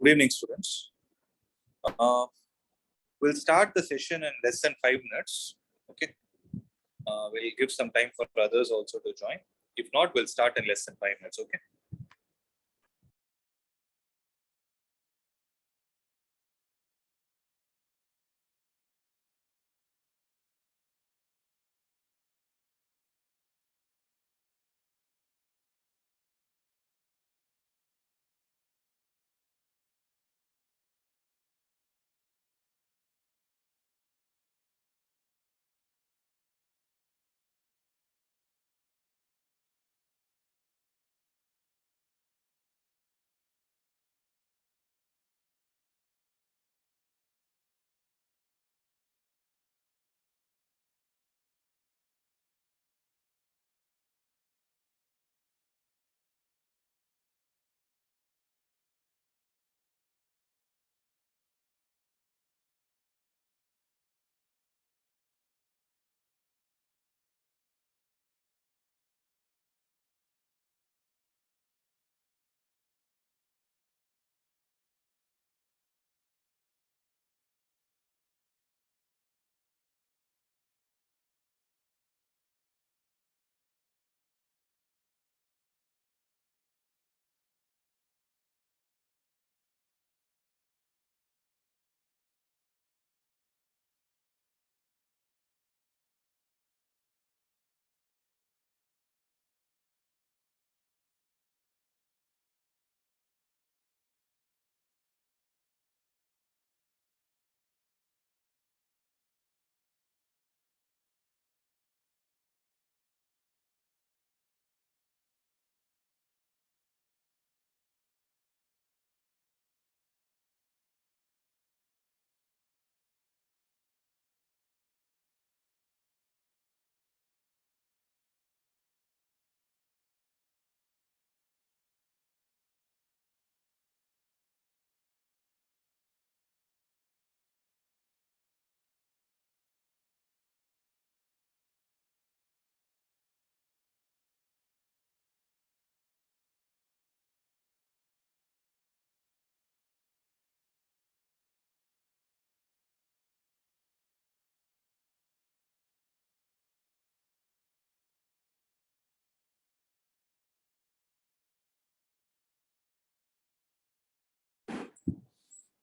Good evening, students. We'll start the session in less than 5 minutes. Okay. We'll give some time for others also to join. If not, we'll start in less than 5 minutes. Okay.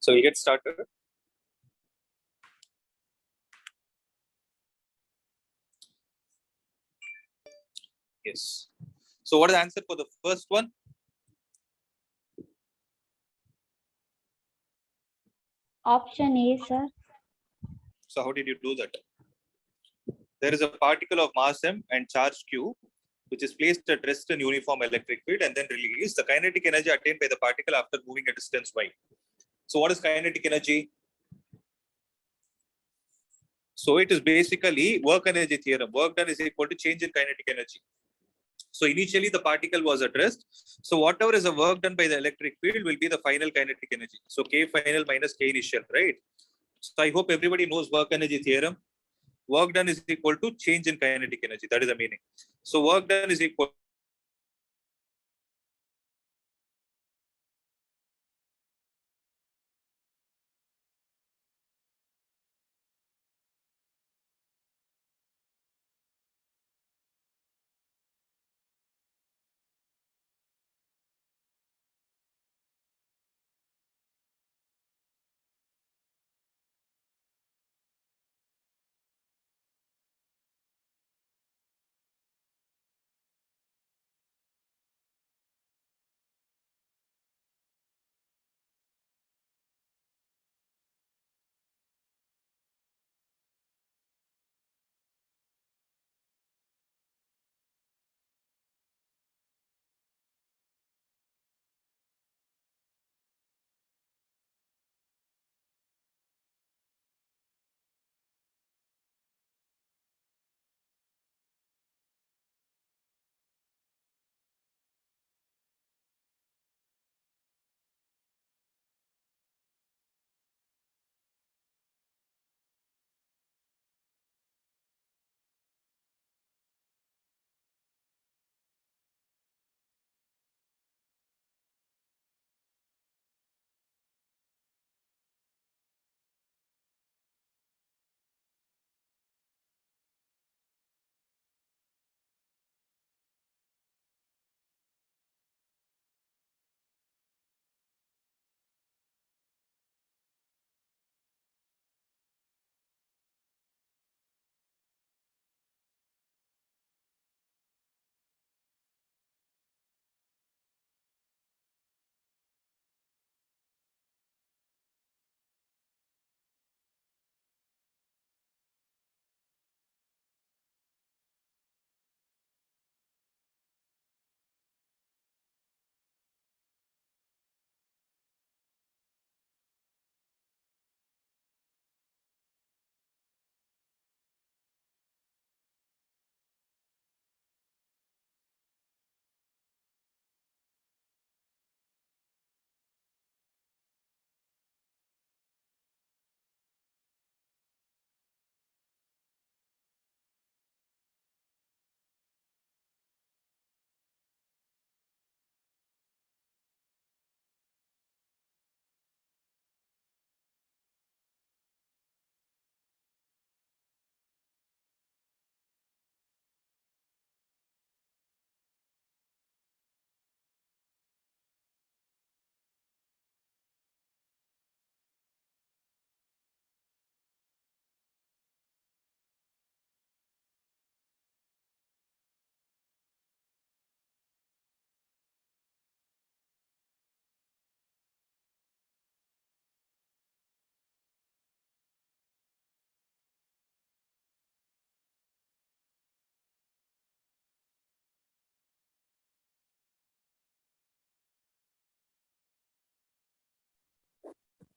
So we'll get started. Yes. So what is the answer for the first one? Option A, sir. So how did you do that? There is a particle of mass m and charge q, which is placed at rest in uniform electric field and then release the kinetic energy attained by the particle after moving a distance y. So what is kinetic energy? So it is basically work energy theorem. Work done is equal to change in kinetic energy. So initially the particle was at rest. So whatever is the work done by the electric field will be the final kinetic energy. So K final minus K initial, right? So I hope everybody knows work energy theorem. Work done is equal to change in kinetic energy. That is the meaning. So work done is equal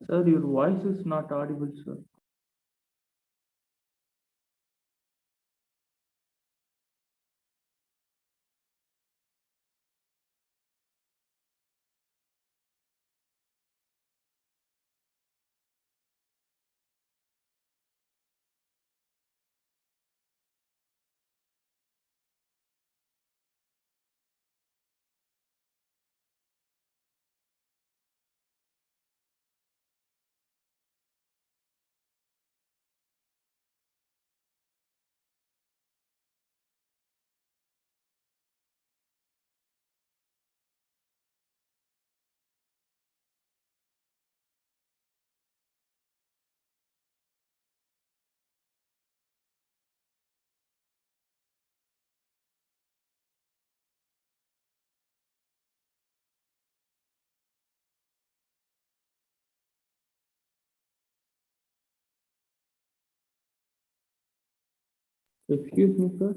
Sir, your voice is not audible, sir. Excuse me, sir.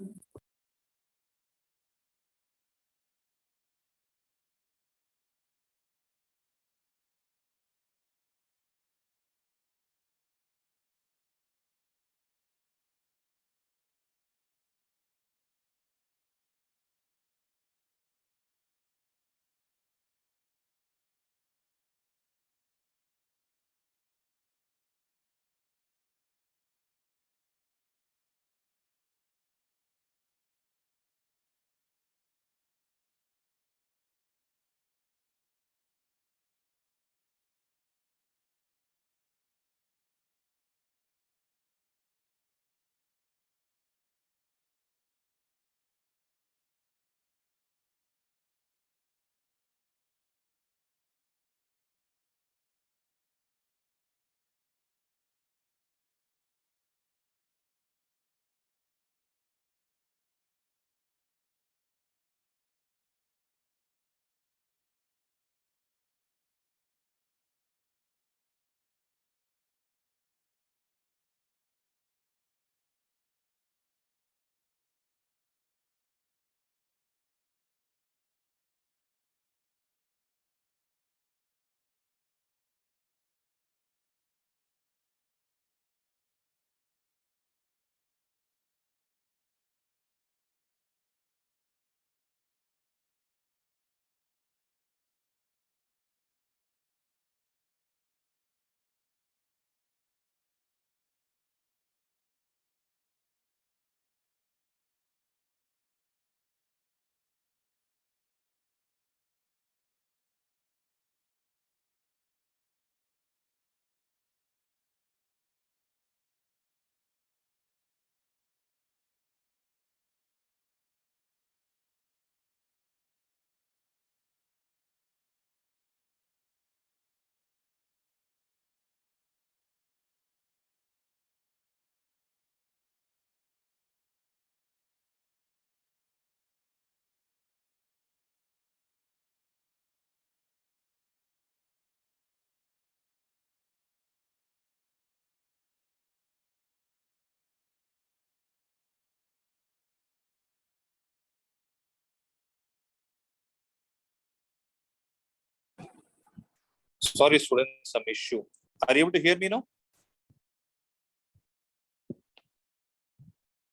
Sorry, students, some issue. Are you able to hear me now?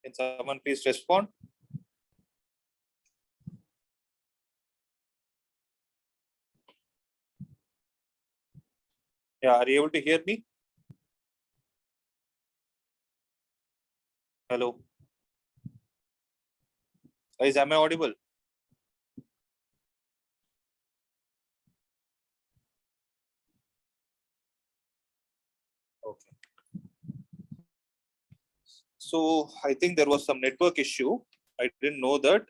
Can someone please respond? Yeah, are you able to hear me? Hello. Guys, am I audible? Okay. So I think there was some network issue. I didn't know that.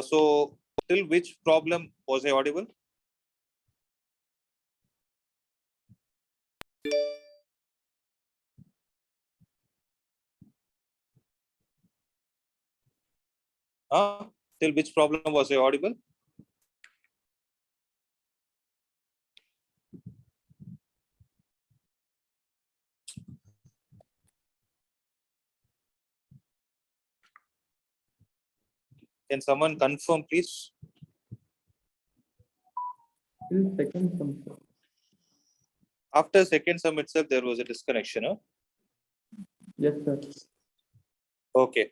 So till which problem was I audible? Till which problem was I audible? Can someone confirm, please? Till second sum, sir. After second sum itself, there was a disconnection. Huh? Yes, sir. Okay.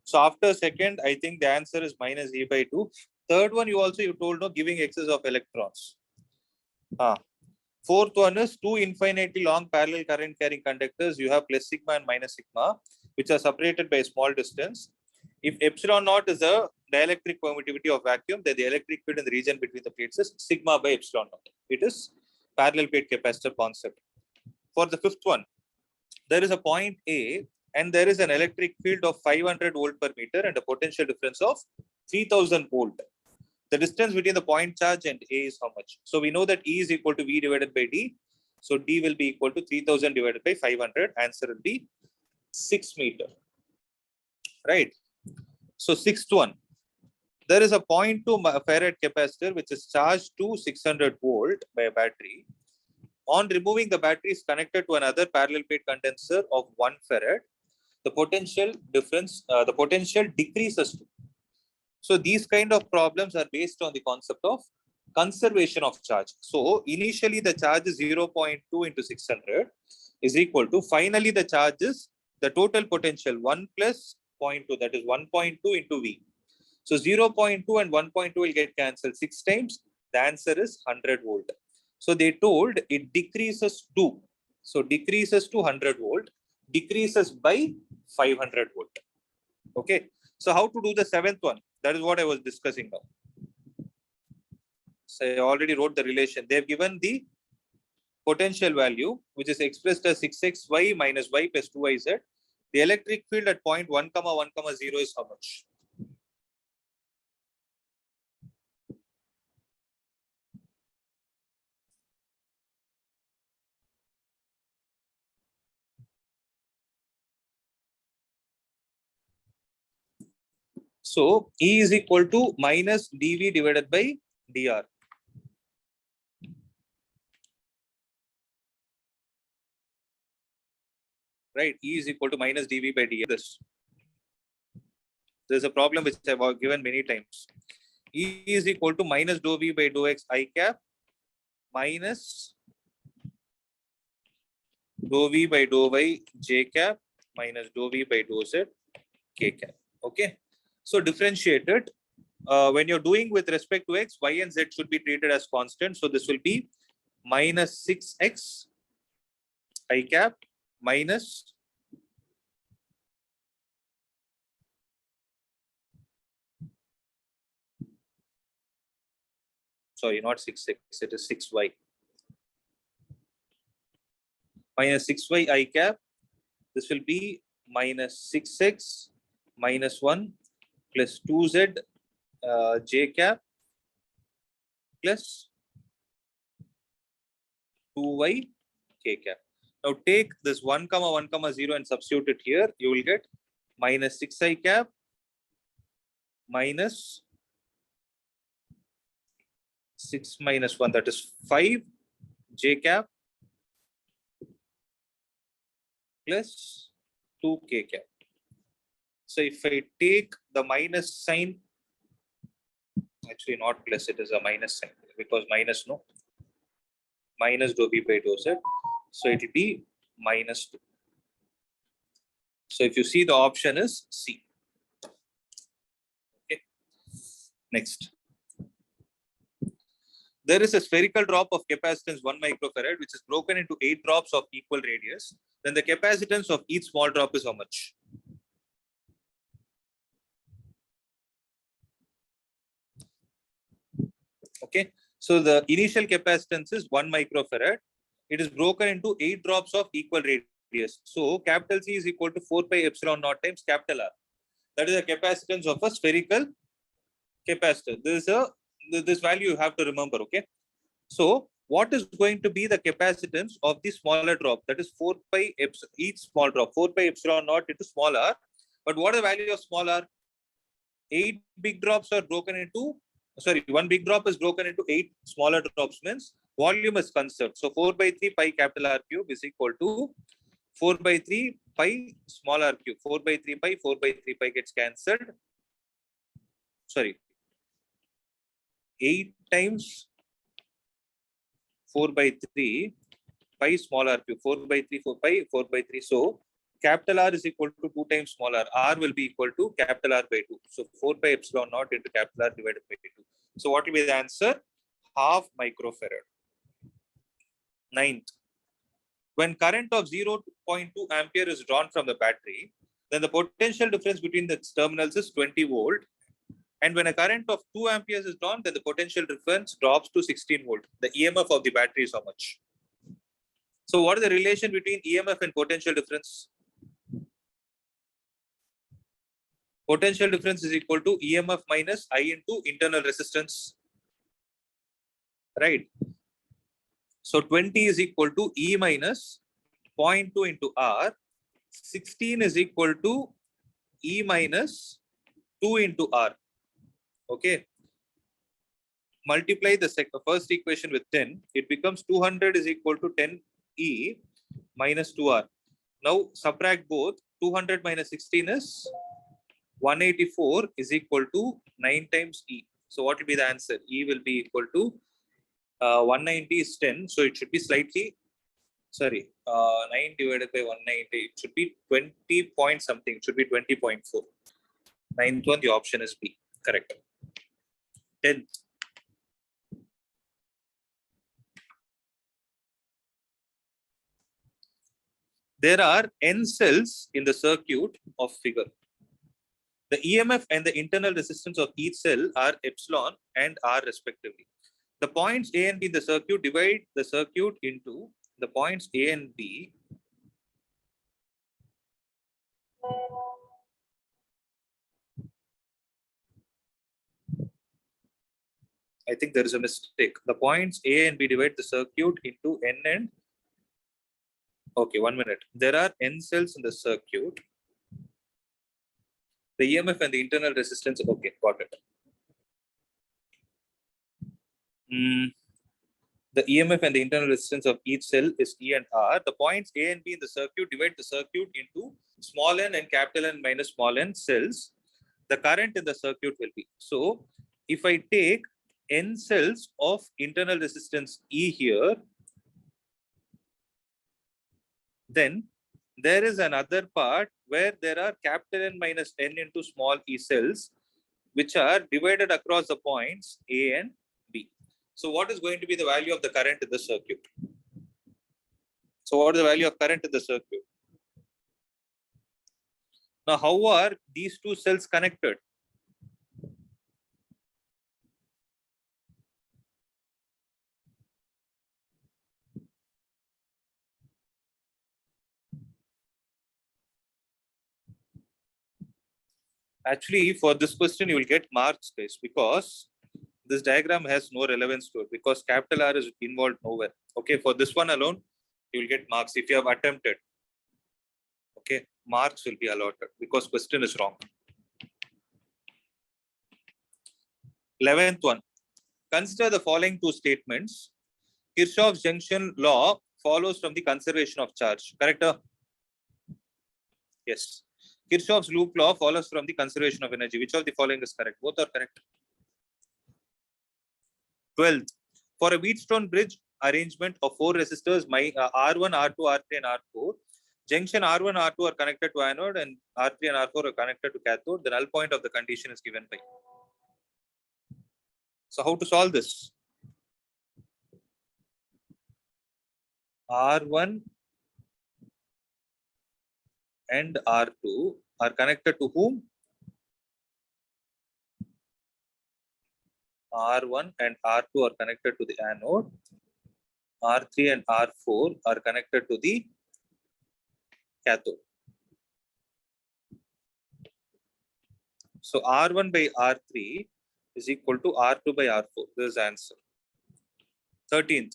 So after second, I think the answer is minus E by 2. Third one, you told no giving excess of electrons. Fourth one is two infinitely long parallel current carrying conductors. You have plus sigma and minus sigma, which are separated by a small distance. If epsilon naught is the dielectric permittivity of vacuum, then the electric field in the region between the plates is sigma by epsilon naught. It is parallel plate capacitor concept. For the fifth one, there is a point A and there is an electric field of 500 volt per meter and a potential difference of 3000 volt. The distance between the point charge and A is how much? So we know that E is equal to V divided by D. So D will be equal to 3000 divided by 500. Answer will be 6 meter. Right. So sixth one, there is a 0.2 farad capacitor which is charged to 600 volt by a battery. On removing the battery is connected to another parallel plate condenser of 1 farad. The potential difference, the potential decreases to. So these kind of problems are based on the concept of conservation of charge. So initially the charge is 0.2 into 600 is equal to finally the charge is the total potential 1 plus 0.2, that is 1.2 into V. So 0.2 and 1.2 will get cancelled 6 times. The answer is 100 volt. So they told it decreases to. So decreases to 100 volt, decreases by 500 volt. Okay. So how to do the seventh one? That is what I was discussing now. So I already wrote the relation. They have given the potential value, which is expressed as 6xy minus y plus 2yz. The electric field at point 1, 1, 0 is how much? So E is equal to minus dV divided by dr. Right, E is equal to minus dV by dr. There's a problem which I've given many times. E is equal to minus dou V by dou x I cap minus dou V by dou y j cap minus dou V by dou z k cap. Okay. So differentiated. When you're doing with respect to x, y and z should be treated as constant. So this will be minus 6x I cap minus sorry, not 6x, it is 6y. Minus 6y I cap. This will be minus 6x minus 1 plus 2z j cap plus 2y k cap. Now take this 1, 1, 0 and substitute it here. You will get minus 6i cap minus 6 minus 1, that is 5 j cap plus 2 k cap. So if I take the minus sign, actually not plus, it is a minus sign because minus no, minus dou v by dou z. So it will be minus 2. So if you see, the option is C. Okay. Next. There is a spherical drop of capacitance 1 microfarad, which is broken into 8 drops of equal radius. Then the capacitance of each small drop is how much? Okay. So the initial capacitance is 1 microfarad. It is broken into 8 drops of equal radius. So capital C is equal to 4 pi epsilon naught times capital R. That is the capacitance of a spherical capacitor. This value you have to remember. Okay. So what is going to be the capacitance of the smaller drop? That is 4 pi epsilon, each small drop, 4 pi epsilon naught into small r. But what is the value of small r? 8 big drops are broken into, sorry, 1 big drop is broken into 8 smaller drops, means volume is conserved. So 4 by 3 pi capital R cube is equal to 4 by 3 pi small r cube. 4 by 3 pi, 4 by 3 pi gets cancelled. Sorry, 8 times 4 by 3 5 small r cube, 4 by 3, 4 pi, 4 by 3. So capital R is equal to 2 times small r. R will be equal to capital R by 2. So 4 pi epsilon naught into capital R divided by 2. So what will be the answer? Half microfarad. Ninth, when current of 0.2 ampere is drawn from the battery, then the potential difference between the terminals is 20 volt. And when a current of 2 amperes is drawn, then the potential difference drops to 16 volt. The EMF of the battery is how much? So what is the relation between EMF and potential difference? Potential difference is equal to EMF minus I into internal resistance. Right? So 20 is equal to E minus 0.2 into R. 16 is equal to E minus 2 into R. Okay. Multiply the first equation with 10. It becomes 200 is equal to 10E minus 2R. Now subtract both. 200 minus 16 is 184 is equal to 9 times E. So what will be the answer? E will be equal to 190 is 10. So it should be slightly, 9 divided by 190. It should be 20 point something. It should be 20.4. Ninth one, the option is B. Correct. 10th. There are N cells in the circuit of figure. The EMF and the internal resistance of each cell are epsilon and R respectively. The points A and B in the circuit divide the circuit into the points A and B. I think there is a mistake. The points A and B divide the circuit into N and. Okay, 1 minute. There are N cells in the circuit. The EMF and the internal resistance. Okay, got it. The EMF and the internal resistance of each cell is E and R. The points A and B in the circuit divide the circuit into small n and capital N minus small n cells. The current in the circuit will be. So if I take N cells of internal resistance E here, then there is another part where there are capital N minus N into small e cells, which are divided across the points A and B. So what is going to be the value of the current in the circuit? So what is the value of current in the circuit? Now, how are these two cells connected? Actually, for this question, you will get marks, guys, because this diagram has no relevance to it because capital R is involved nowhere. Okay, for this one alone, you will get marks if you have attempted. Okay, marks will be allotted because question is wrong. 11th one. Consider the following two statements. Kirchhoff's junction law follows from the conservation of charge. Correct? Yes. Kirchhoff's loop law follows from the conservation of energy. Which of the following is correct? Both are correct. 12th. For a Wheatstone bridge arrangement of 4 resistors, R1, R2, R3, and R4, junction R1, R2 are connected to anode and R3 and R4 are connected to cathode. The null point of the condition is given by. So how to solve this? R1 and R2 are connected to whom? R1 and R2 are connected to the anode. R3 and R4 are connected to the cathode. So R1 by R3 is equal to R2 by R4. This is the answer. 13th.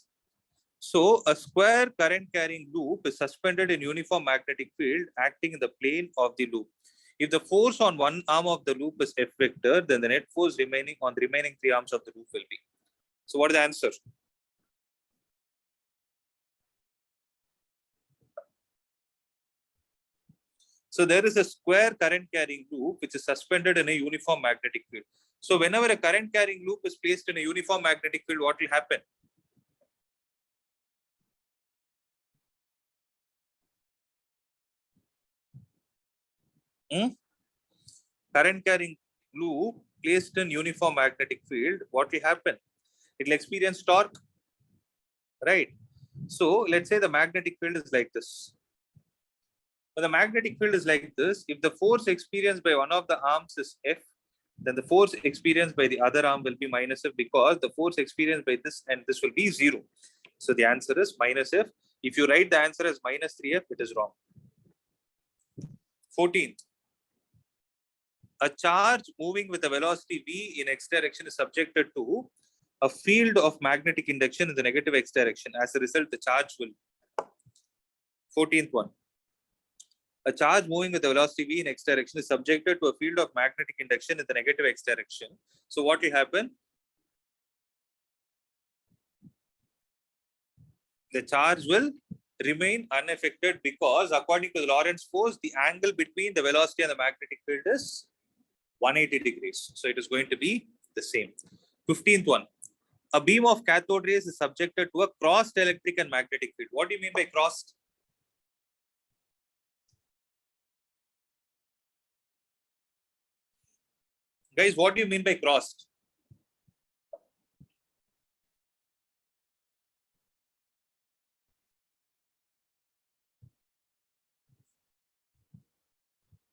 So a square current carrying loop is suspended in uniform magnetic field acting in the plane of the loop. If the force on one arm of the loop is F vector, then the net force remaining on the remaining 3 arms of the loop will be. So what is the answer? So there is a square current carrying loop which is suspended in a uniform magnetic field. So whenever a current carrying loop is placed in a uniform magnetic field, what will happen? Current carrying loop placed in uniform magnetic field, what will happen? It will experience torque, right? So let's say the magnetic field is like this. When the magnetic field is like this, if the force experienced by one of the arms is F, then the force experienced by the other arm will be minus F, because the force experienced by this and this will be 0. So the answer is minus F. If you write the answer as minus 3F, it is wrong. 14th. A charge moving with a velocity v in x direction is subjected to a field of magnetic induction in the negative x direction. As a result, the charge will. 14th one. A charge moving with a velocity v in x direction is subjected to a field of magnetic induction in the negative x direction. So what will happen? The charge will remain unaffected, because according to the Lorentz force, the angle between the velocity and the magnetic field is 180 degrees. So it is going to be the same. 15th one. A beam of cathode rays is subjected to a crossed electric and magnetic field. What do you mean by crossed? Guys, what do you mean by crossed?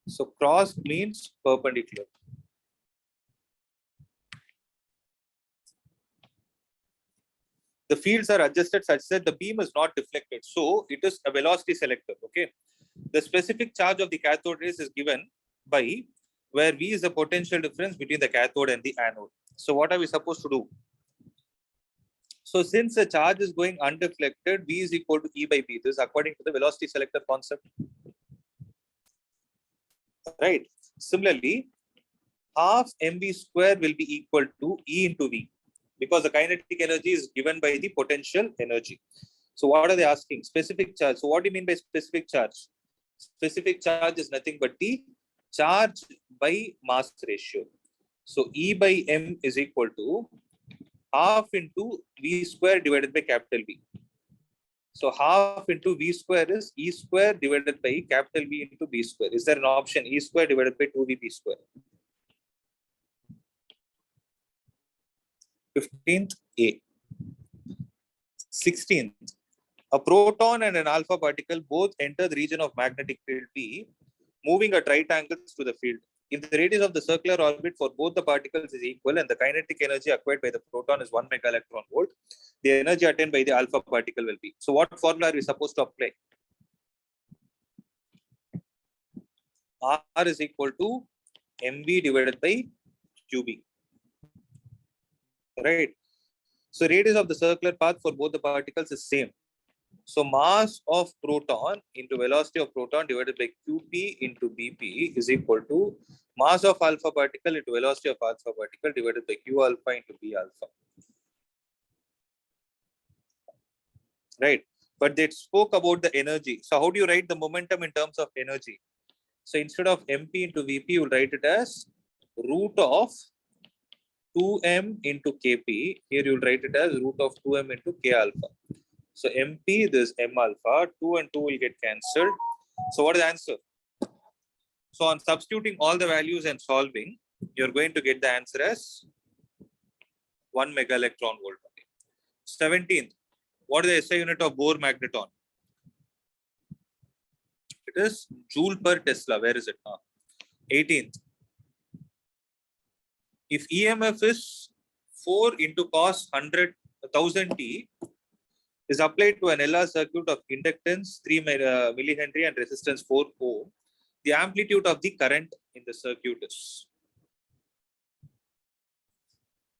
So crossed means perpendicular. The fields are adjusted such that the beam is not deflected. So it is a velocity selector. Okay. The specific charge of the cathode rays is given by where V is the potential difference between the cathode and the anode. So what are we supposed to do? So since the charge is going undeflected, V is equal to E by B. This is according to the velocity selector concept. Right. Similarly, half mv square will be equal to E into V, because the kinetic energy is given by the potential energy. So what are they asking? Specific charge. So what do you mean by specific charge? Specific charge is nothing but the charge by mass ratio. So E by M is equal to half into V square divided by capital V. So half into V square is E square divided by capital V into B square. Is there an option? E square divided by 2VB square. 15th A. 16th. A proton and an alpha particle both enter the region of magnetic field P, moving at right angles to the field. If the radius of the circular orbit for both the particles is equal and the kinetic energy acquired by the proton is 1 mega electron volt, the energy attained by the alpha particle will be. So what formula are we supposed to apply? R is equal to mv divided by qb. Right. So radius of the circular path for both the particles is same. So mass of proton into velocity of proton divided by qp into bp is equal to mass of alpha particle into velocity of alpha particle divided by q alpha into b alpha. Right. But they spoke about the energy. So how do you write the momentum in terms of energy? So instead of mp into vp, you will write it as root of 2m into kp. Here you will write it as root of 2m into k alpha. So mp, this m alpha, 2 and 2 will get cancelled. So what is the answer? So on substituting all the values and solving, you're going to get the answer as 1 mega electron volt. 17th, what is the SI unit of Bohr magneton? It is joule per Tesla. Where is it now? 18th, if EMF is 4 into cos 1000 T is applied to an LR circuit of inductance 3 millihenry and resistance 4 ohm, the amplitude of the current in the circuit is.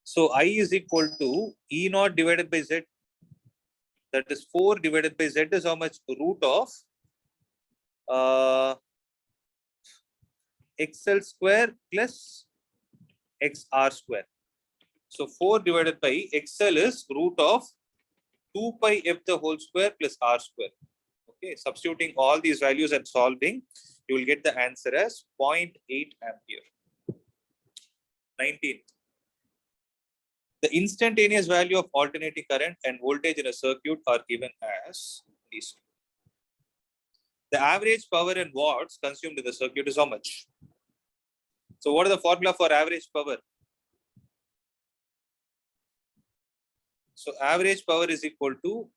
So I is equal to E naught divided by Z. That is 4 divided by Z is how much? Root of XL square plus XR square. So 4 divided by XL is root of 2 pi F the whole square plus R square. Okay, substituting all these values and solving, you will get the answer as 0.8 ampere. 19. The instantaneous value of alternating current and voltage in a circuit are given as these. The average power in watts consumed in the circuit is how much? So what is the formula for average power? So average power is equal to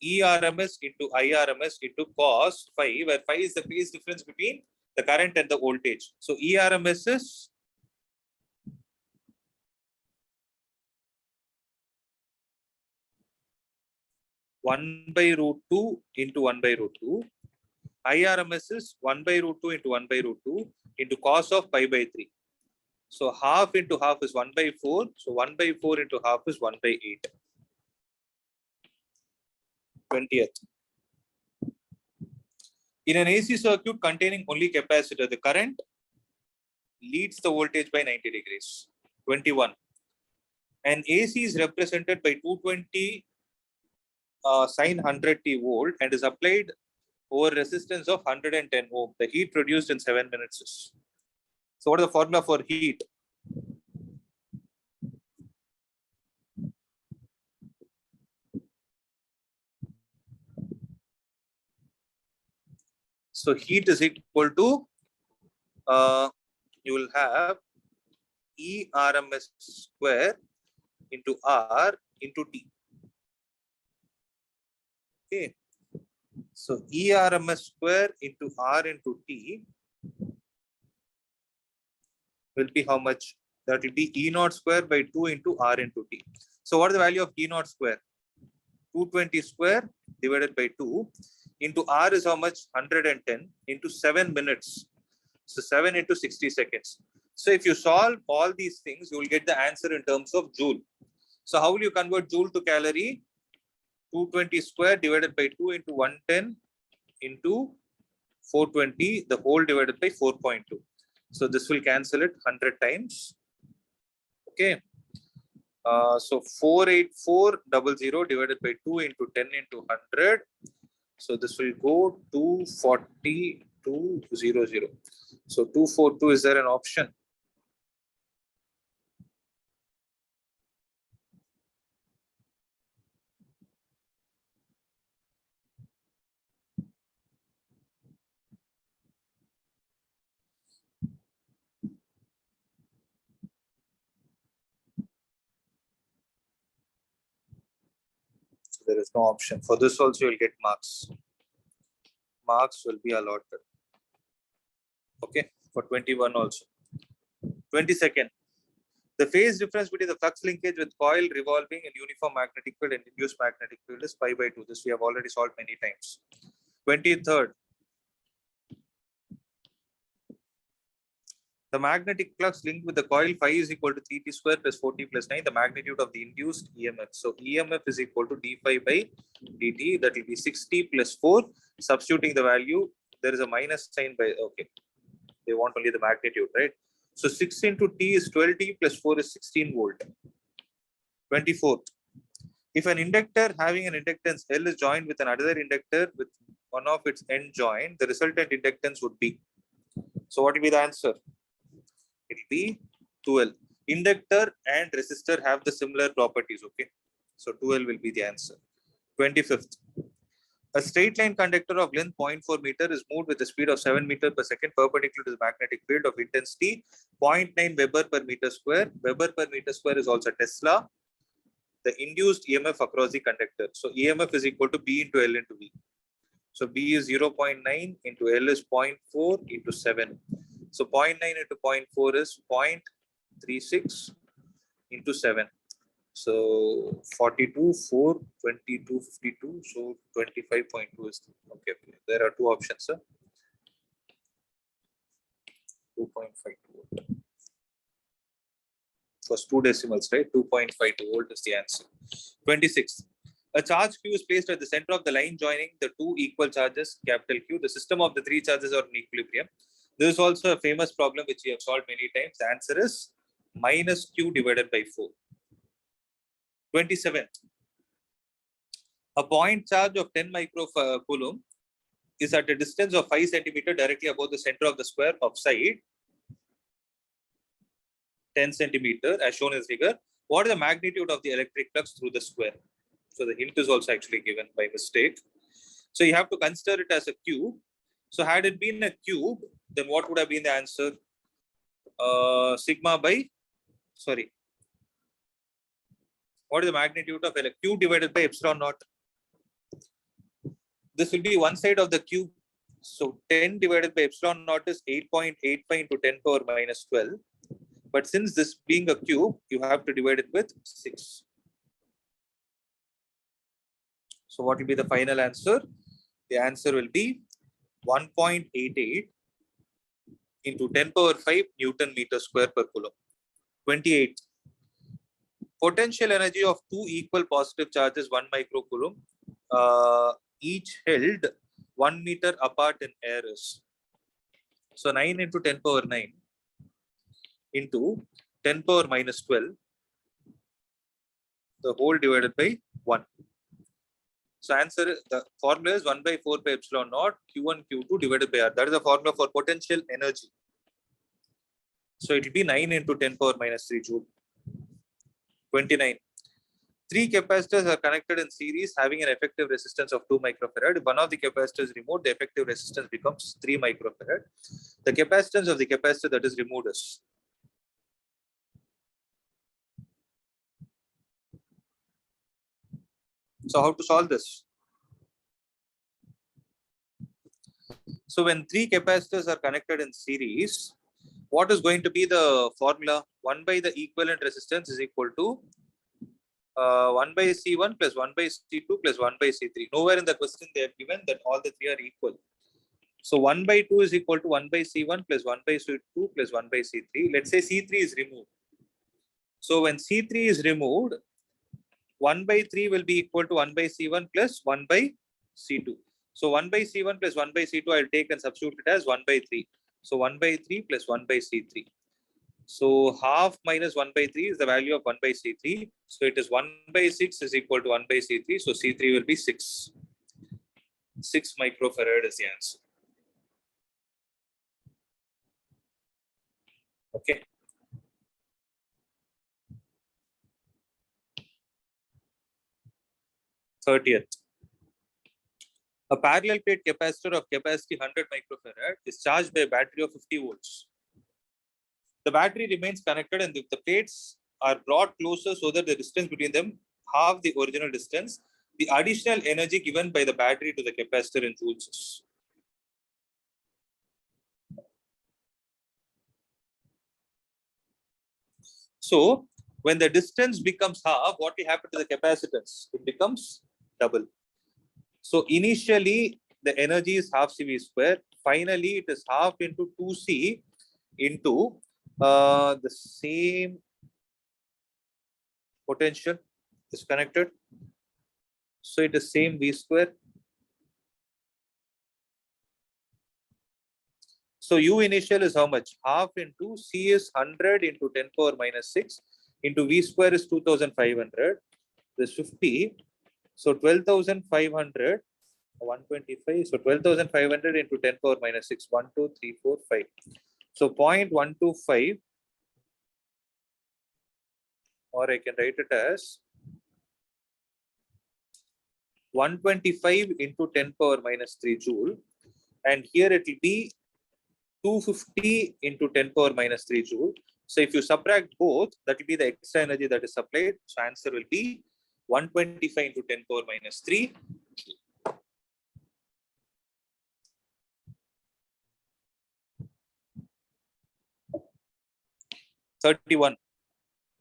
ERMS into IRMS into cos phi, where phi is the phase difference between the current and the voltage. So ERMS is 1/√2 into 1/√2. IRMS is 1/√2 into 1/√2 into cos of pi by 3. So half into half is 1/4. So 1/4 into half is 1/8. 20th. In an AC circuit containing only capacitor, the current leads the voltage by 90 degrees. 21. An AC is represented by 220 sine 100t volt and is applied over resistance of 110 ohm. The heat produced in 7 minutes is. So what is the formula for heat? So heat is equal to, you will have E RMS square into R into T. Okay. So E RMS square into R into T will be how much? That will be E naught square by 2 into R into T. So what is the value of E naught square? 220 square divided by 2 into R is how much? 110 into 7 minutes. So 7 into 60 seconds. So if you solve all these things, you will get the answer in terms of joule. So how will you convert joule to calorie? 220 square divided by 2 into 110 into 420, the whole divided by 4.2. So this will cancel it 100 times. Okay. So 48400 divided by 2 into 10 into 100. So this will go 24200. So 242, is there an option? So there is no option. For this also you will get marks. Marks will be allotted. Okay, for 21 also. 22nd. The phase difference between the flux linkage with coil revolving in uniform magnetic field and induced magnetic field is pi by 2. This we have already solved many times. 23rd. The magnetic flux linked with the coil phi is equal to 3t square plus 4t plus 9, the magnitude of the induced EMF. So EMF is equal to d phi by dt, that will be 6t plus 4. Substituting the value, there is a minus sign by, okay. They want only the magnitude, right? So 6 into t is 12t plus 4 is 16 volt. 24th. If an inductor having an inductance L is joined with another inductor with one of its end joined, the resultant inductance would be. So what will be the answer? It will be 2L. Inductor and resistor have the similar properties, okay? So 2L will be the answer. 25th. A straight line conductor of length 0.4 meter is moved with a speed of 7 meter per second perpendicular to the magnetic field of intensity 0.9 Weber per meter square. Weber per meter square is also Tesla. The induced EMF across the conductor. So EMF is equal to B into L into V. So B is 0.9 into L is 0.4 into 7. So 0.9 into 0.4 is 0.36 into 7. So 42, 4, 22, 52. So 25.2 is okay. There are two options, sir. 2.52 volt. First two decimals, right? 2.52 volt is the answer. 26. A charge Q is placed at the center of the line joining the two equal charges, capital Q. The system of the three charges are in equilibrium. This is also a famous problem which we have solved many times. The answer is minus Q divided by 4. 27. A point charge of 10 microcoulomb is at a distance of 5 centimeter directly above the center of the square of side 10 centimeter as shown in the figure. What is the magnitude of the electric flux through the square? So the hint is also actually given by mistake. So you have to consider it as a cube. So had it been a cube, then what would have been the answer? Sigma by, sorry, what is the magnitude of a cube divided by epsilon naught? This will be one side of the cube. So 10 divided by epsilon naught is 8.85 into 10 power minus 12. But since this being a cube, you have to divide it with 6. So what will be the final answer? The answer will be 1.88 into 10 power 5 Newton meter square per coulomb. 28. Potential energy of two equal positive charges 1 microcoulomb, each held 1 meter apart in air is. So 9 into 10 power 9 into 10 power minus 12, the whole divided by 1. So answer, the formula is 1 by 4 pi epsilon naught Q1 Q2 divided by R. That is the formula for potential energy. So it will be 9 into 10 power minus 3 joule. 29. 3 capacitors are connected in series having an effective resistance of 2 microfarad. If one of the capacitors is removed, the effective resistance becomes 3 microfarad. The capacitance of the capacitor that is removed is. So how to solve this? So when 3 capacitors are connected in series, what is going to be the formula? 1 by the equivalent resistance is equal to 1 by C1 plus 1 by C2 plus 1 by C3. Nowhere in the question they have given that all the 3 are equal. So 1 by 2 is equal to 1 by C1 plus 1 by C2 plus 1 by C3. Let's say C3 is removed. So when C3 is removed, 1 by 3 will be equal to 1 by C1 plus 1 by C2. So 1 by C1 plus 1 by C2, I'll take and substitute it as 1 by 3. So 1 by 3 plus 1 by C3. So half minus 1 by 3 is the value of 1 by C3. So it is 1 by 6 is equal to 1 by C3. So C3 will be 6. 6 microfarad is the answer. Okay. Thirtieth. A parallel plate capacitor of capacity 100 microfarad is charged by a battery of 50 volts. The battery remains connected, and if the plates are brought closer so that the distance between them half the original distance, the additional energy given by the battery to the capacitor in joules is. So when the distance becomes half, what will happen to the capacitance? It becomes double. So initially the energy is half CV square. Finally, it is half into 2C into the same potential is connected. So it is same V square. So U initial is how much? Half into C is 100 into 10 power minus 6 into V square is 2500. This 50. So 12,500. 125. So 12,500 into 10 power minus 6. 1, 2, 3, 4, 5. So 0.125, or I can write it as 125 into 10 power minus 3 joule. And here it will be 250 into 10 power minus 3 joule. So if you subtract both, that will be the extra energy that is supplied. So answer will be 125 into 10 power minus 3. 31.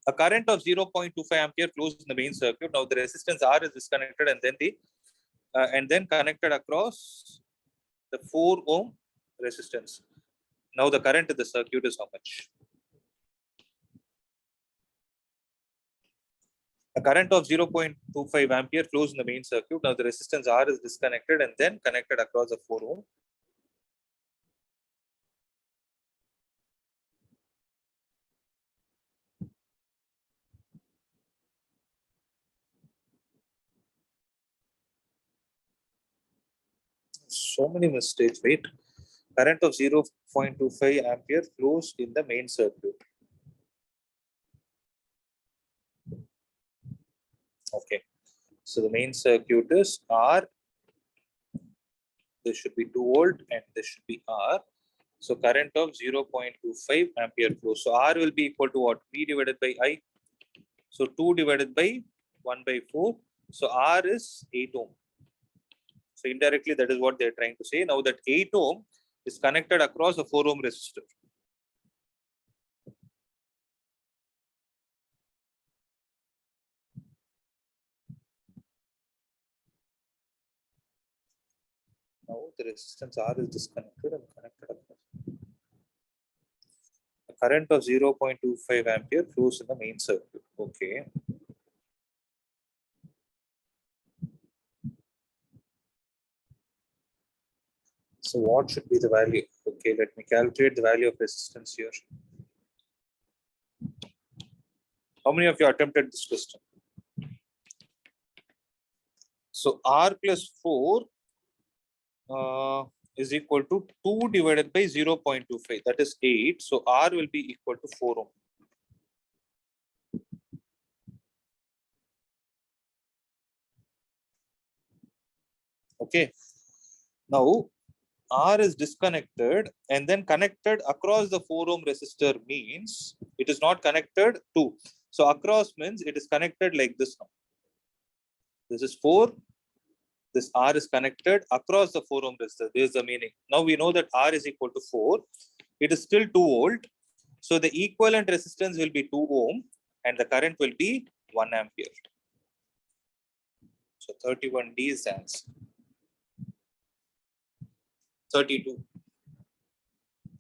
A current of 0.25 ampere flows in the main circuit. Now the resistance R is disconnected and then connected across the 4 ohm resistance. Now the current in the circuit is how much? A current of 0.25 ampere flows in the main circuit. Now the resistance R is disconnected and then connected across the 4 ohm. So many mistakes, wait. Current of 0.25 ampere flows in the main circuit. Okay. So the main circuit is R this should be 2 volt and this should be R. So current of 0.25 ampere flow. So R will be equal to what? V divided by I. So 2 divided by 1 by 4. So R is 8 ohm. So indirectly, that is what they're trying to say. Now that 8 ohm is connected across a 4 ohm resistor. Now the resistance R is disconnected and connected across. A current of 0.25 ampere flows in the main circuit. Okay. So what should be the value? Okay, let me calculate the value of resistance here. How many of you attempted this question? So R plus 4 is equal to 2 divided by 0.25. That is 8. So R will be equal to 4 ohm. Okay. Now R is disconnected and then connected across the 4 ohm resistor means it is not connected to. So across means it is connected like this now. This is 4. This R is connected across the 4 ohm resistor. This is the meaning. Now we know that R is equal to 4. It is still 2 volt. So the equivalent resistance will be 2 ohm and the current will be 1 ampere. So 31D is the answer. 32.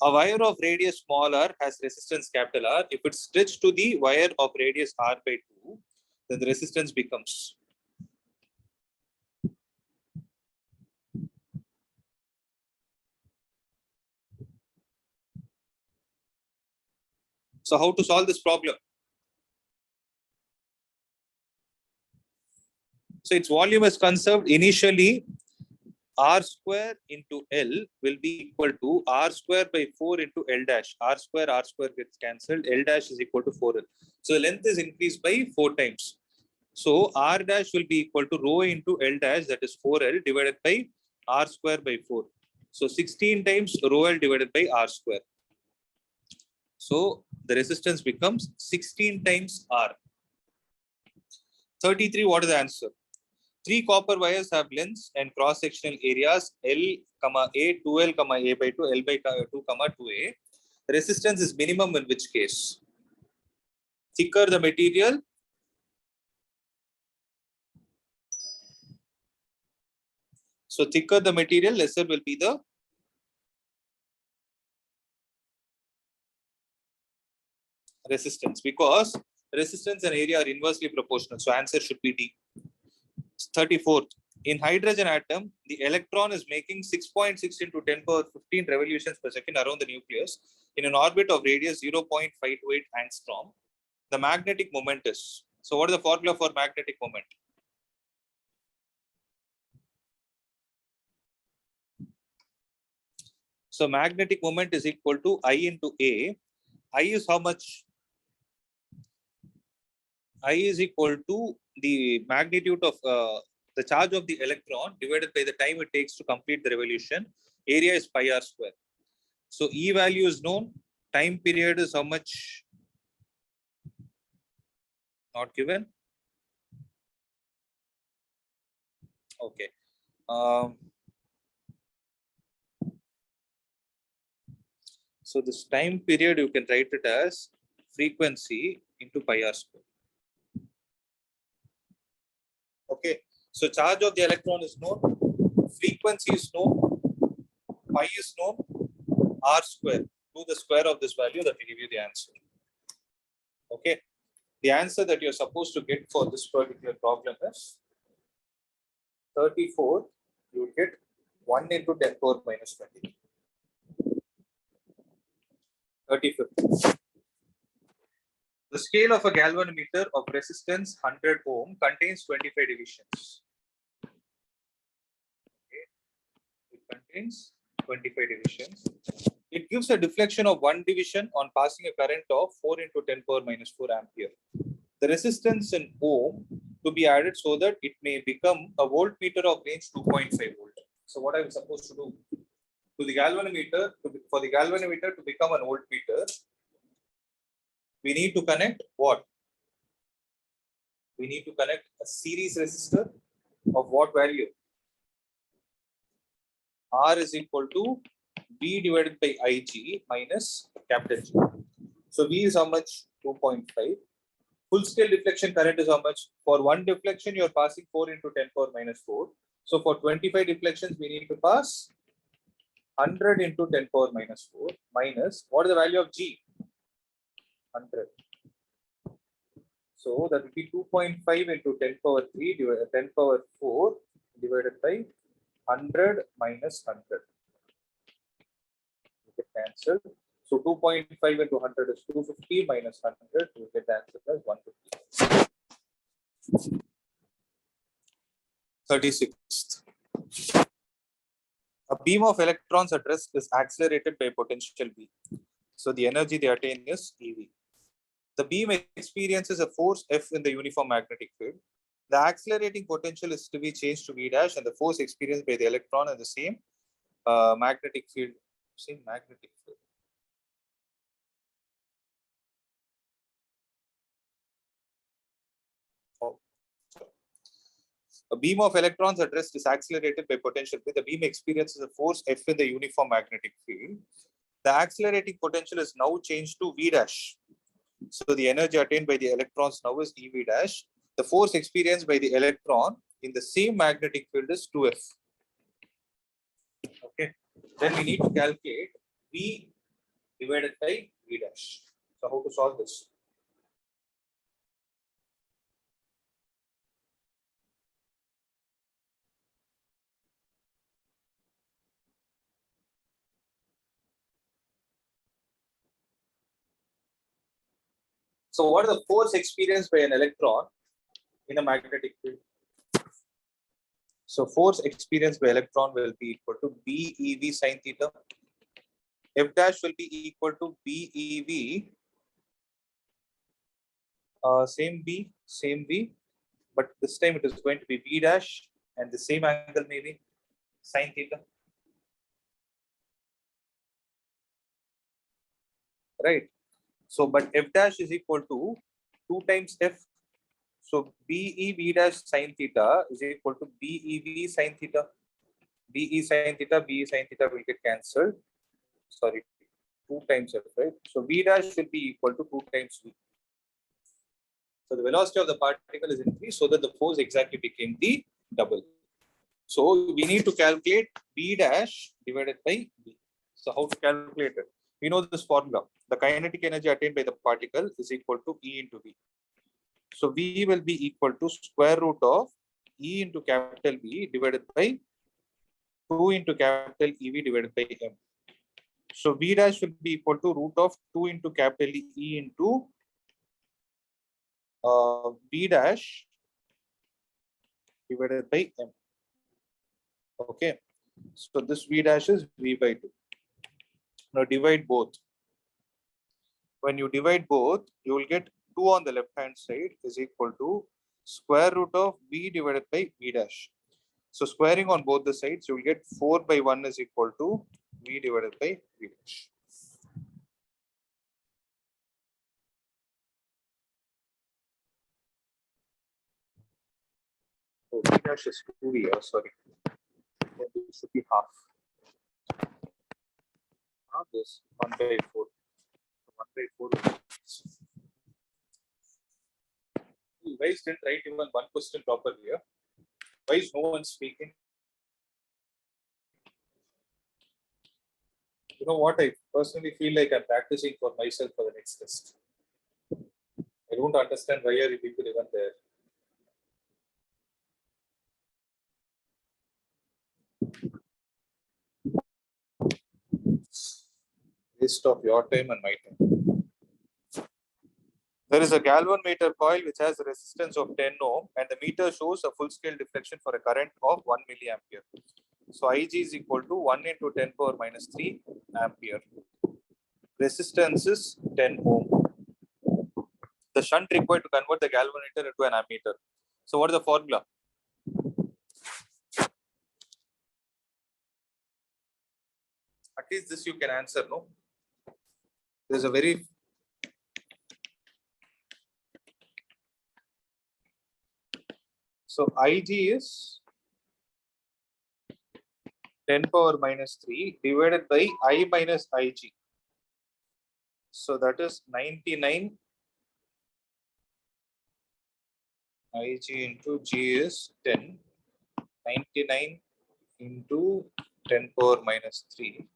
A wire of radius small r has resistance capital R. If it's stretched to the wire of radius r by 2, then the resistance becomes. So how to solve this problem? So its volume is conserved. Initially, R square into L will be equal to R square by 4 into L dash. R square gets cancelled. L dash is equal to 4L. So the length is increased by 4 times. So R dash will be equal to rho into L dash, that is 4L divided by R square by 4. So 16 times rho L divided by R square. So the resistance becomes 16 times R. 33, what is the answer? 3 copper wires have lengths and cross-sectional areas L, A, 2L, A by 2, L by 2, 2A. The resistance is minimum in which case? Thicker the material, so thicker the material, lesser will be the resistance, because resistance and area are inversely proportional. So answer should be D. 34th. In hydrogen atom, the electron is making 6.6 into 10 power 15 revolutions per second around the nucleus in an orbit of radius 0.528 angstrom. The magnetic moment is. So what is the formula for magnetic moment? So magnetic moment is equal to I into A. I is how much? I is equal to the magnitude of the charge of the electron divided by the time it takes to complete the revolution. Area is pi r square. So E value is known. Time period is how much? Not given. Okay. So this time period, you can write it as frequency into pi r square. Okay. So charge of the electron is known. Frequency is known. Pi is known. R square. Do the square of this value, that will give you the answer. Okay. The answer that you're supposed to get for this particular problem is 34. You will get 1 into 10 power minus 20. 35th. The scale of a galvanometer of resistance 100 ohm contains 25 divisions. Okay. It contains 25 divisions. It gives a deflection of 1 division on passing a current of 4 into 10 power minus 4 ampere. The resistance in ohm to be added so that it may become a voltmeter of range 2.5 volt. So what I'm supposed to do to the galvanometer, for the galvanometer to become an voltmeter, we need to connect what? We need to connect a series resistor of what value? R is equal to V divided by Ig minus capital G. So V is how much? 2.5. Full scale deflection current is how much? For one deflection, you're passing 4 into 10 power minus 4. So for 25 deflections, we need to pass 100 into 10 power minus 4 minus, what is the value of G? 100. So that will be 2.5 into 10 power 3 divided 10 power 4 divided by 100 minus 100. You get the answer. So 2.5 into 100 is 250 minus 100. You get the answer as 150. 36th. A beam of electrons at rest is accelerated by potential V. So the energy they attain is EV. The beam experiences a force F in the uniform magnetic field. The accelerating potential is to be changed to V dash, and the force experienced by the electron in the same magnetic field. Same magnetic field. Oh. A beam of electrons at rest is accelerated by potential V. The beam experiences a force F in the uniform magnetic field. The accelerating potential is now changed to V dash. So the energy attained by the electrons now is EV dash. The force experienced by the electron in the same magnetic field is 2F. Okay. Then we need to calculate V divided by V dash. So how to solve this? So what is the force experienced by an electron in a magnetic field? So force experienced by electron will be equal to BeV sin theta. F dash will be equal to BeV. Same V, but this time it is going to be V dash, and the same angle maybe sin theta. Right. So, but F dash is equal to 2 times F. So BeV dash sin theta is equal to BeV sin theta. BE sin theta, BE sin theta will get cancelled. Sorry, 2 times F, right? So V dash will be equal to 2 times V. So the velocity of the particle is increased so that the force exactly became the double. So we need to calculate B dash divided by V. So how to calculate it? We know this formula. The kinetic energy attained by the particle is equal to E into V. So V will be equal to square root of E into capital V divided by 2 into capital EV divided by M. So V dash will be equal to root of 2 into capital E into V dash divided by M. Okay. So this V dash is V by 2. Now divide both. When you divide both, you will get 2 on the left hand side is equal to square root of V divided by V dash. So squaring on both the sides, you will get 4 by 1 is equal to V divided by V dash. So V dash is 2V, sorry. It should be half. Half this 1 by 4. 1 by 4. You guys didn't write even one question properly here. Why is no one speaking? You know what? I personally feel like I'm practicing for myself for the next test. I don't understand why are you people even there. Waste of your time and my time. There is a galvanometer coil which has a resistance of 10 ohm and the meter shows a full scale deflection for a current of 1 milliampere. So Ig is equal to 1 into 10 power minus 3 ampere. Resistance is 10 ohm. The shunt required to convert the galvanometer into an ammeter. So what is the formula? At least this you can answer, no? There's a very so Ig is 10 power minus 3 divided by I minus Ig. So that is 99 Ig into G is 10. 99 into 10 power minus 3.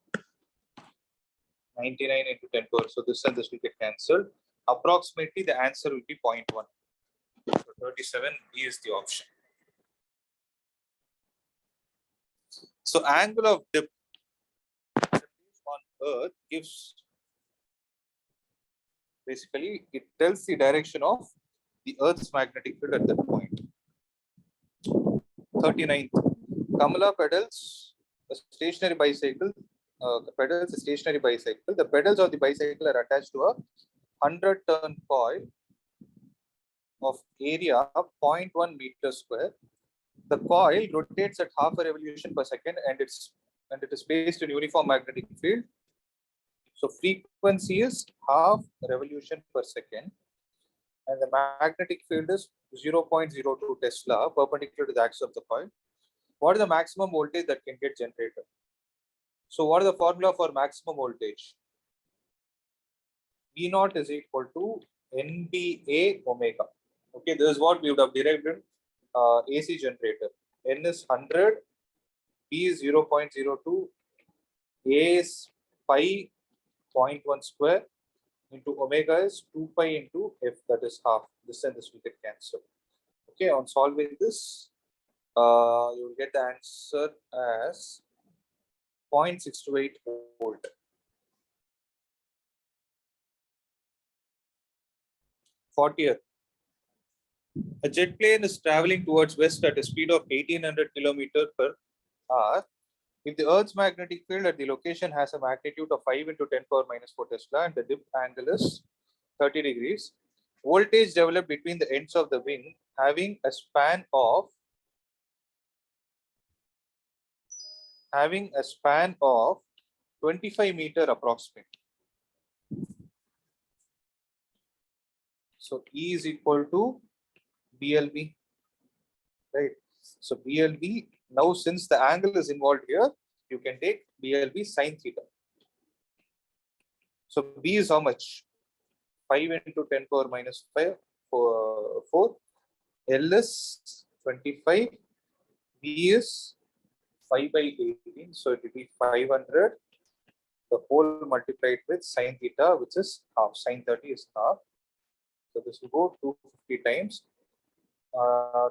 99 into 10 power. So this and this will get cancelled. Approximately the answer will be 0.1. So 37 B is the option. So angle of dip on Earth gives basically it tells the direction of the Earth's magnetic field at that point. 39th, Kamala pedals a stationary bicycle. Pedals a stationary bicycle. The pedals of the bicycle are attached to a 100-turn coil of area of 0.1 meter square. The coil rotates at half a revolution per second, and it is based in uniform magnetic field. So frequency is half revolution per second, and the magnetic field is 0.02 Tesla perpendicular to the axis of the coil. What is the maximum voltage that can get generated? So what is the formula for maximum voltage? V naught is equal to NBA omega. Okay, this is what we would have derived in AC generator. N is 100, B is 0.02, A is pi 0.1 square into omega is 2 pi into F, that is half. This and this will get cancelled. Okay, on solving this, you will get the answer as 0.628 volt. 40th. A jet plane is traveling towards west at a speed of 1800 km per hour. If the Earth's magnetic field at the location has a magnitude of 5 into 10 power minus 4 Tesla and the dip angle is 30 degrees, voltage developed between the ends of the wing having a span of 25 meter approximate. So E is equal to BLV, right? So BLV, now since the angle is involved here, you can take BLV sine theta. So B is how much? 5 into 10 power minus 5, 4. L is 25. B is 5 by 18. So it will be 500. The whole multiplied with sine theta, which is half. Sine 30 is half. So this will go 250 times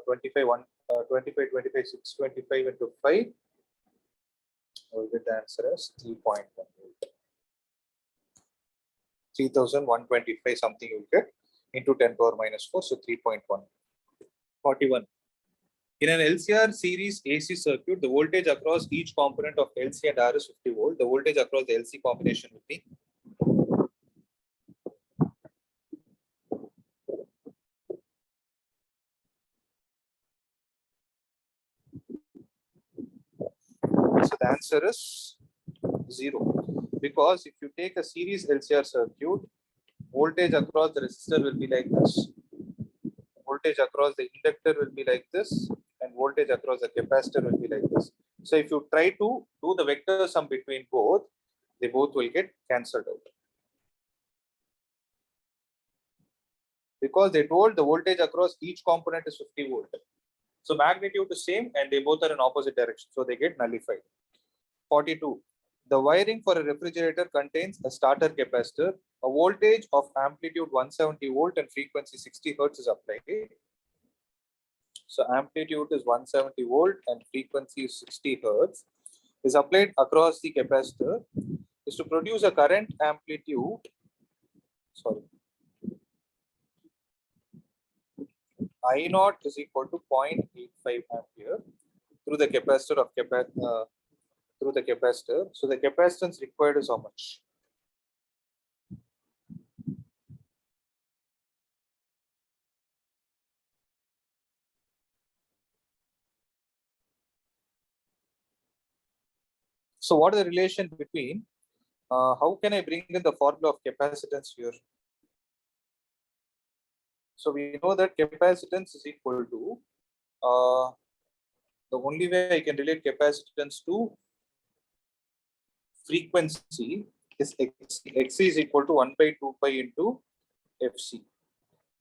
25, 25, 25, 625 into 5. We'll get the answer as 3.18. 3125 something you get into 10 power minus 4, so 3.1. 41. In an LCR series AC circuit, the voltage across each component of LC and R is 50 volt. The voltage across the LC combination will be so the answer is 0, because if you take a series LCR circuit, voltage across the resistor will be like this, voltage across the inductor will be like this, and voltage across the capacitor will be like this. So if you try to do the vector sum between both, they both will get cancelled out, because they told the voltage across each component is 50 volt. So magnitude is same and they both are in opposite direction, so they get nullified. 42. The wiring for a refrigerator contains a starter capacitor. A voltage of amplitude 170 volt and frequency 60 hertz is applied. So amplitude is 170 volt and frequency is 60 hertz is applied across the capacitor is to produce a current amplitude. I naught is equal to 0.85 ampere through the capacitor of through the capacitor. So the capacitance required is how much? So what is the relation between, how can I bring in the formula of capacitance here? So we know that capacitance is equal to, the only way I can relate capacitance to frequency is XC. XC is equal to 1 by 2 pi into FC.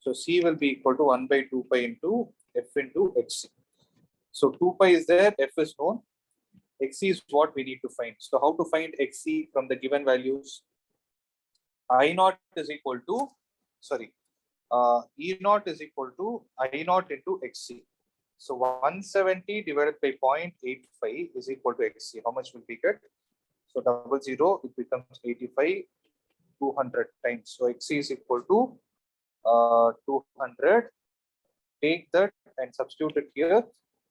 So C will be equal to 1 by 2 pi into F into XC. So 2 pi is there, F is known. XC is what we need to find. So how to find XC from the given values? I naught is equal to, sorry, E naught is equal to I naught into XC. So 170 divided by 0.85 is equal to XC. How much will we get? So 00, it becomes 85, 200 times. So XC is equal to 200. Take that and substitute it here.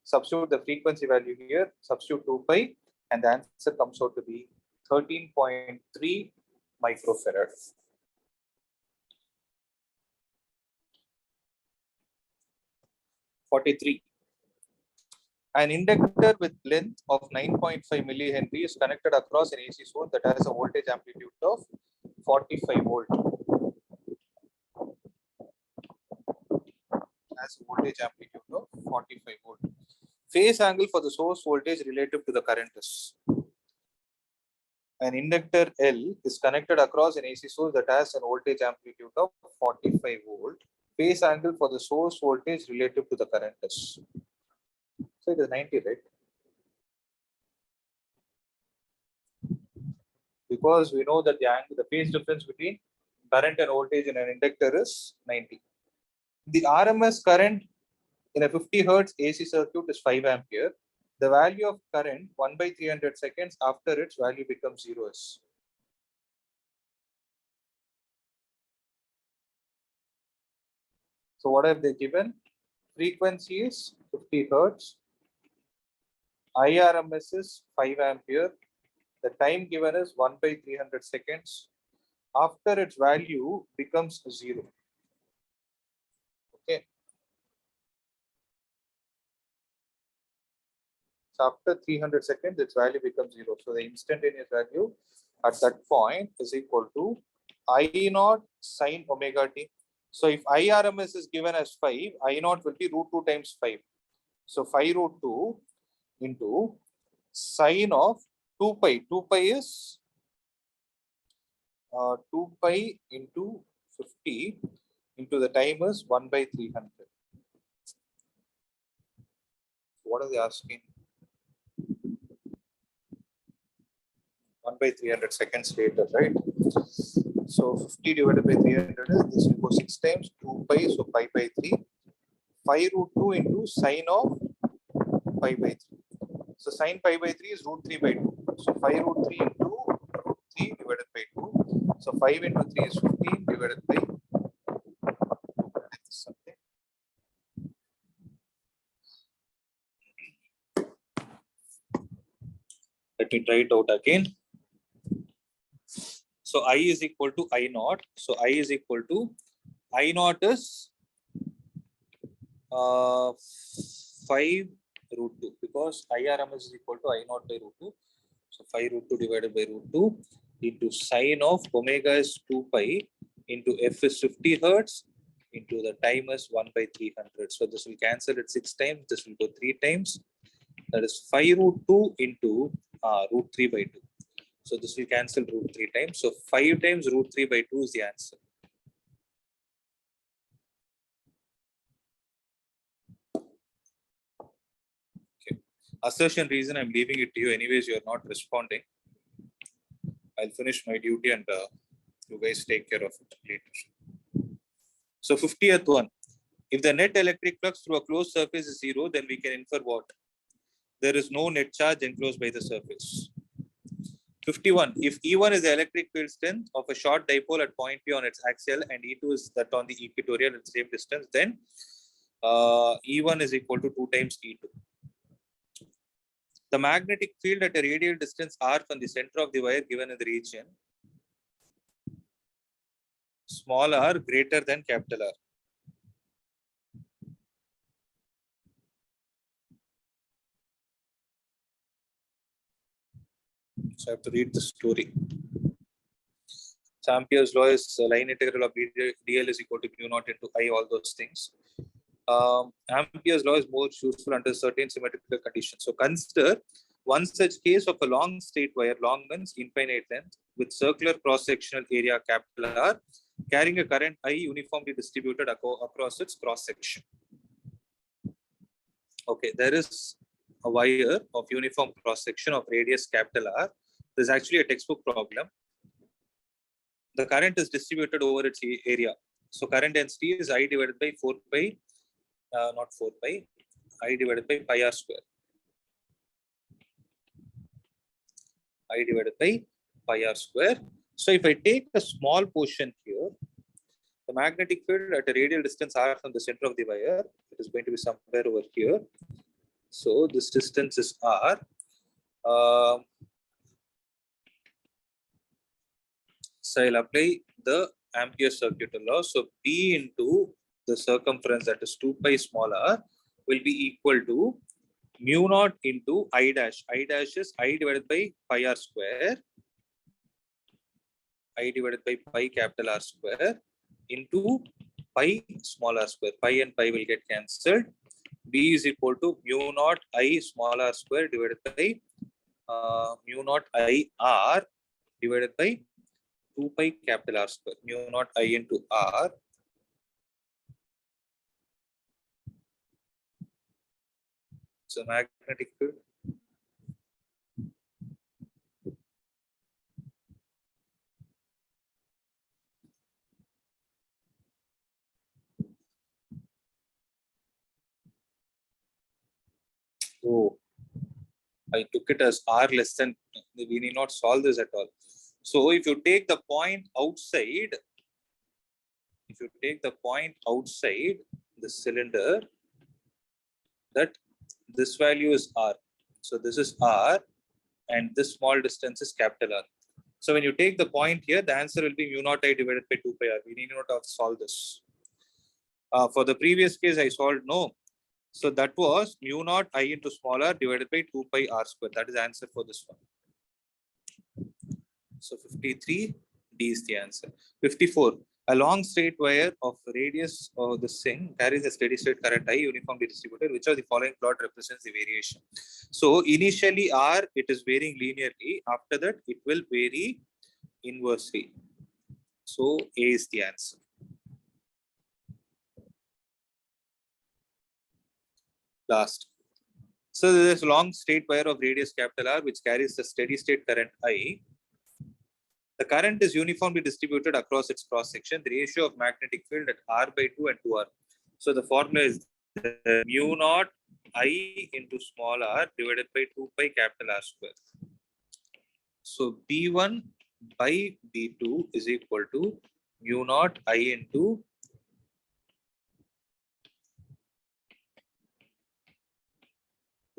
Substitute the frequency value here. Substitute 2 pi, and the answer comes out to be 13.3 microfarad. '43. An inductor with length of 9.5 millihenry is connected across an AC source that has a voltage amplitude of 45 volt. Has a voltage amplitude of 45 volt. Phase angle for the source voltage relative to the current is. An inductor L is connected across an AC source that has a voltage amplitude of 45 volt. Phase angle for the source voltage relative to the current is. So it is 90, right? Because we know that the angle, the phase difference between current and voltage in an inductor is 90. The RMS current in a 50 hertz AC circuit is 5 ampere. The value of current 1 by 300 seconds after its value becomes 0 is. So what have they given? Frequency is 50 hertz. IRMS is 5 ampere. The time given is 1 by 300 seconds. After its value becomes 0. Okay. So after 300 seconds, its value becomes 0. So the instantaneous value at that point is equal to I naught sine omega t. So if IRMS is given as 5, I naught will be root 2 times 5. So 5 root 2 into sine of 2 pi. 2 pi is 2 pi into 50 into the time is 1 by 300. What are they asking? 1 by 300 seconds later, right? So 50 divided by 300 is this will go 6 times 2 pi, so pi by 3. 5 root 2 into sine of pi by 3. So sine pi by 3 is root 3 by 2. So 5 root 3 into root 3 divided by 2. So 5 into 3 is 15 divided by 2. Something. Let me try it out again. So I is equal to I naught. So I is equal to I naught is 5 root 2 because IRMS is equal to I naught by root 2. So 5 root 2 divided by root 2 into sine of omega is 2 pi into F is 50 hertz into the time is 1 by 300. So this will cancel it 6 times. This will go 3 times. That is 5 root 2 into root 3 by 2. So this will cancel root 3 times. So 5 times root 3 by 2 is the answer. Okay. Assertion reason, I'm leaving it to you. Anyways, you're not responding. I'll finish my duty and you guys take care of it later. So 50th one. If the net electric flux through a closed surface is 0, then we can infer what? There is no net charge enclosed by the surface. 51. If E1 is the electric field strength of a short dipole at point P on its axial and E2 is that on the equatorial at the same distance, then E1 is equal to 2 times E2. The magnetic field at a radial distance R from the center of the wire given in the region small r greater than capital R. So I have to read the story. So Ampere's law is line integral of dl is equal to mu naught into I, all those things. Ampere's law is most useful under certain symmetrical conditions. So consider one such case of a long straight wire, long means infinite length, with circular cross-sectional area capital R, carrying a current I uniformly distributed across its cross-section. Okay, there is a wire of uniform cross-section of radius capital R. This is actually a textbook problem. The current is distributed over its area. So current density is I divided by 4 pi, not 4 pi, I divided by pi r square. I divided by pi r square. So if I take a small portion here, the magnetic field at a radial distance r from the center of the wire, it is going to be somewhere over here. So this distance is r. So I'll apply the Ampere circuit law. So P into the circumference, that is 2 pi small r, will be equal to mu naught into I dash. I dash is I divided by pi r square. I divided by pi capital R square into pi small r square. Pi and pi will get cancelled. B is equal to mu naught I small r square divided by mu naught I r divided by 2 pi capital R square. Mu naught I into R. So magnetic field. Oh, I took it as R less than, we need not solve this at all. So if you take the point outside, the cylinder, that this value is R. So this is R and this small distance is capital R. So when you take the point here, the answer will be mu naught I divided by 2 pi R. We need not have solved this. For the previous case, I solved no. So that was mu naught I into small r divided by 2 pi r square. That is the answer for this one. So 53, D is the answer. 54. A long straight wire of radius of the thing carries a steady state current I uniformly distributed. Which of the following plot represents the variation? So initially R, it is varying linearly. After that, it will vary inversely. So A is the answer. Last. So there is a long straight wire of radius capital R which carries a steady state current I. The current is uniformly distributed across its cross section. The ratio of magnetic field at R by 2 and 2R. So the formula is mu naught I into small r divided by 2 pi capital R square. So B1 by B2 is equal to mu naught I into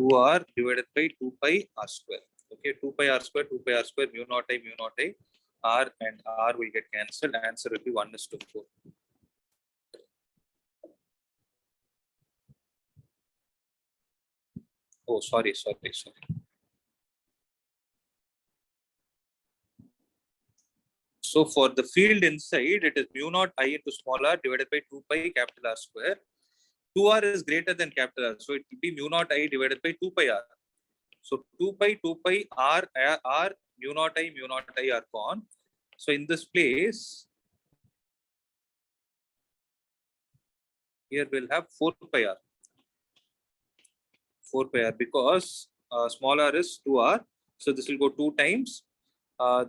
2R divided by 2 pi R square. Okay, 2 pi R square, mu naught I, R and R will get cancelled. Answer will be 1:4. Oh, sorry. So for the field inside, it is mu naught I into small r divided by 2 pi capital R square. 2R is greater than capital R, so it will be mu naught I divided by 2 pi R. So 2 pi R, mu naught I are gone. So in this place, here we'll have 4 pi R. 4 pi R because small r is 2R. So this will go 2 times.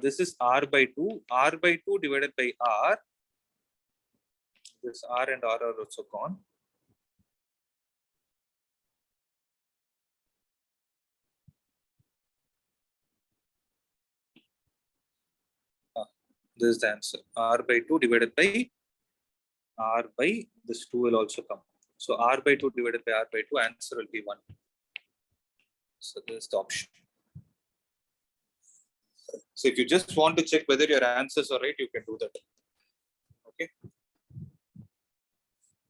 This is R by 2. R by 2 divided by R. This R and R are also gone. This is the answer. R by 2 divided by R by this 2 will also come. So R by 2 divided by R by 2, answer will be 1. So this is the option. So if you just want to check whether your answers are right, you can do that. Okay.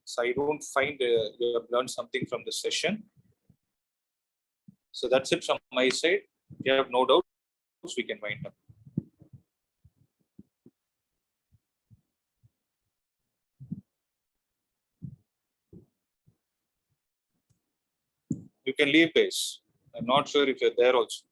So I don't find you have learned something from this session. So that's it from my side. If you have no doubt, we can wind up. You can leave, guys. I'm not sure if you're there also.